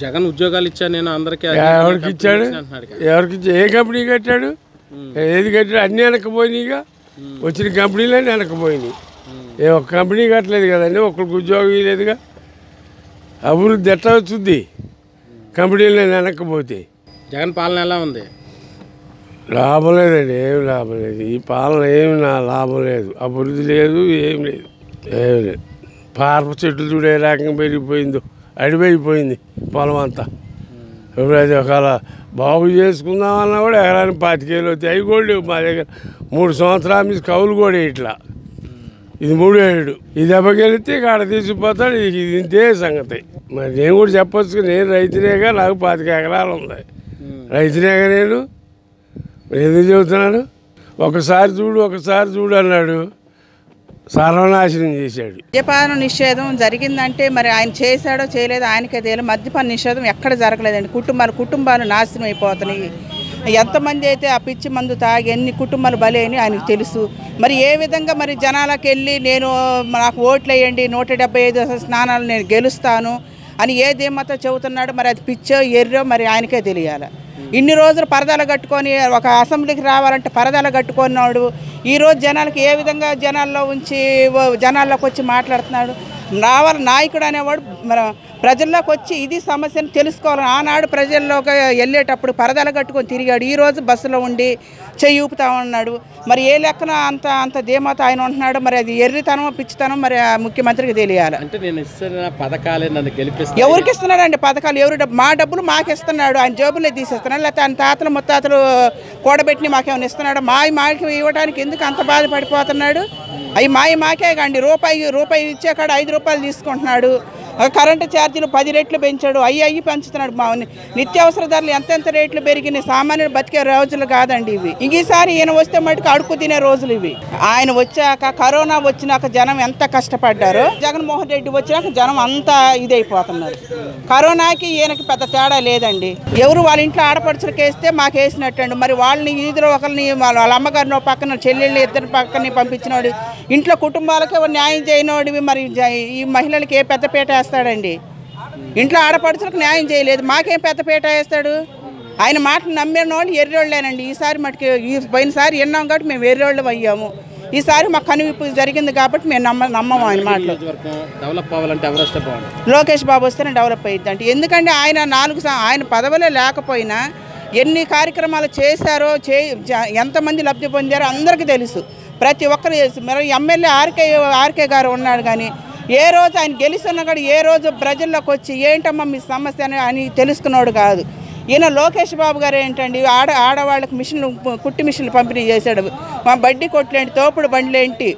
జగన్ ఉద్యోగాలు ఇచ్చా నేను అందరికి ఎవరికి ఇచ్చాడు? ఎవరికి ఏ కంపెనీ కట్టాడు? ఏది కట్టాడు? అన్నీ వెనకపోయినాయిగా. వచ్చిన కంపెనీలన్నీ వెనకపోయినాయి. ఏ ఒక్క కంపెనీ కట్టలేదు కదండి. ఒక్కరికి ఉద్యోగం లేదుగా. అభివృద్ధి ఎట్లా వచ్చింది కంపెనీలు వెనక్కపోతే? జగన్ పాలన ఎలా ఉంది? లాభం లేదండి, ఏమి లాభం లేదు. ఈ పాలన ఏమి లాభం లేదు. అభివృద్ధి లేదు, ఏం లేదు, ఏమి లేదు. పార్ప చెట్లు చూడే రకంగా పెరిగిపోయిందో, అడివైపోయింది పొలం అంతా. ఇప్పుడు అది ఒకవేళ బాగు చేసుకుందామన్నా కూడా ఎకరానికి 25 వేలు అవుతాయి. అవి కూడా లేవు మా దగ్గర. 3 సంవత్సరాల నుంచి కౌలు కూడా ఇట్లా. ఇది 3 ఏడు. ఈ దెబ్బకెళ్తే ఇక్కడ తీసుకుపోతాడు. ఇది ఇంతే సంగతి. మరి నేను కూడా చెప్పొచ్చు, నేను రైతునేగా, నాకు 25 ఎకరాలు ఉన్నాయి. రైతునేగా నేను. ఎందుకు చెబుతున్నాడు? ఒకసారి చూడు అన్నాడు. సర్వనాశనం చేశాడు. మద్యపాన నిషేధం జరిగిందంటే మరి ఆయన చేశాడో చేయలేదో ఆయనకే తెలియదు. మద్యపాన నిషేధం ఎక్కడ జరగలేదండి. కుటుంబాలు నాశనం అయిపోతున్నాయి. ఎంతమంది అయితే ఆ పిచ్చి మందు తాగి ఎన్ని కుటుంబాలు బలి అని ఆయనకు తెలుసు. మరి ఏ విధంగా మరి జనాలకు వెళ్ళి నాకు ఓట్లు వేయండి, 175 స్నానాలు నేను గెలుస్తాను అని ఏ ధీమతో చెబుతున్నాడు. మరి అది పిచ్చో ఎర్రో మరి ఆయనకే తెలియాలి. ఇన్ని రోజులు పరదాలు కట్టుకొని ఒక అసెంబ్లీకి రావాలంటే పరదాలు కట్టుకున్నాడు. ఈరోజు జనాలకి ఏ విధంగా జనాల్లోకి వచ్చి మాట్లాడుతున్నాడు. నాయకుడు అనేవాడు మన ప్రజల్లోకి వచ్చి ఇది సమస్యను తెలుసుకోవాలి. ఆనాడు ప్రజల్లోకి వెళ్ళేటప్పుడు పరదాలు కట్టుకొని తిరిగాడు. ఈరోజు బస్సులో ఉండి చెయ్యి ఊపుతా ఉన్నాడు. మరి ఏ లెక్కన అంత ధీమాతో ఆయన ఉంటున్నాడు. మరి అది ఎర్రితనమో పిచ్చితనం మరి ఆ ముఖ్యమంత్రికి తెలియాలి. అంటే నేను ఇస్తున్న పథకాలే నన్ను గెలిపిస్తాను. ఎవరికి ఇస్తున్నాడండి పథకాలు? మా డబ్బులు మాకు ఇస్తున్నాడు. ఆయన జేబులే తీసేస్తున్నాడు. లేకపోతే ఆయన తాతలు ముత్తాతలు కూడబెట్టి మాకేమైనా ఇస్తున్నాడు? మాకి ఇవ్వడానికి ఎందుకు అంత బాధపడిపోతున్నాడు? అవి మాకే కండి. రూపాయి ఇచ్చే కాడ 5 రూపాయలు తీసుకుంటున్నాడు. కరెంటు ఛార్జీలు 10 రెట్లు పెంచాడు. అయ్యి పెంచుతున్నాడు. నిత్యావసర ధరలు ఎంత రేట్లు పెరిగినాయి. సామాన్యులు బతికే రోజులు కాదండి ఇవి. ఈసారి ఈయన వస్తే మటుకు అడుక్కు తినే రోజులు ఇవి. ఆయన వచ్చాక కరోనా వచ్చినాక జనం ఎంత కష్టపడ్డారో, జగన్మోహన్ రెడ్డి వచ్చినాక జనం అంతా ఇదైపోతున్నారు. కరోనాకి ఈయనకి పెద్ద తేడా లేదండి. ఎవరు వాళ్ళ ఇంట్లో ఆడపడుచులకు వేస్తే మాకు వేసినట్టండి. మరి వాళ్ళని వీధిలో ఒకరిని వాళ్ళ అమ్మగారిని పక్కన, చెల్లెళ్ళు 2 పక్కని పంపించినోడు, ఇంట్లో కుటుంబాలకే న్యాయం చేయనోడివి. మరి ఈ మహిళలకి ఏ పెద్దపీట వేస్తాడండి? ఇంట్లో ఆడపడుచులకు న్యాయం చేయలేదు, మాకేం పెద్దపీట వేస్తాడు? ఆయన మాటలు నమ్మిన వాళ్ళు ఎర్రోళ్ళేనండి. ఈసారి మటుకు పోయినసారి విన్నాం కాబట్టి మేము ఎర్రోళ్ళం అయ్యాము. ఈసారి మాకు కనువిప్పు జరిగింది కాబట్టి మేము నమ్మము ఆయన మాటలు. డెవలప్ అవ్వాలంటే ఎవరు వస్తే బాగుంటుంది? లోకేష్ బాబు వస్తేనే డెవలప్ అయ్యింది అంటే. ఎందుకంటే ఆయన పదవులే లేకపోయినా ఎన్ని కార్యక్రమాలు చేశారో, ఎంతమంది లబ్ధి పొందారో అందరికీ తెలుసు. ప్రతి ఒక్కరు తెలుసు. మరి ఎమ్మెల్యే ఆర్కే గారు ఉన్నాడు కానీ ఏ రోజు ఆయన గెలుస్తున్నా కూడా ఏ రోజు ప్రజల్లోకి వచ్చి ఏంటమ్మా మీ సమస్య అని తెలుసుకున్నాడు కాదు. ఈయన లోకేష్ బాబు గారు ఏంటండి, ఆడవాళ్ళకి కుట్టి మిషన్లు పంపిణీ చేశాడు. మా బడ్డీ కొట్లు ఏంటి, తోపుడు బండ్లు ఏంటి,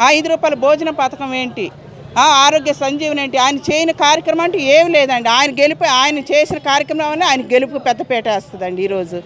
5 రూపాయల భోజన పథకం ఏంటి, ఆరోగ్య సంజీవని ఏంటి, ఆయన చేయని కార్యక్రమం అంటే ఏం లేదండి. ఆయన చేసిన కార్యక్రమం వల్ల ఆయన గెలుపు పెద్దపీట వేస్తుందండి ఈరోజు.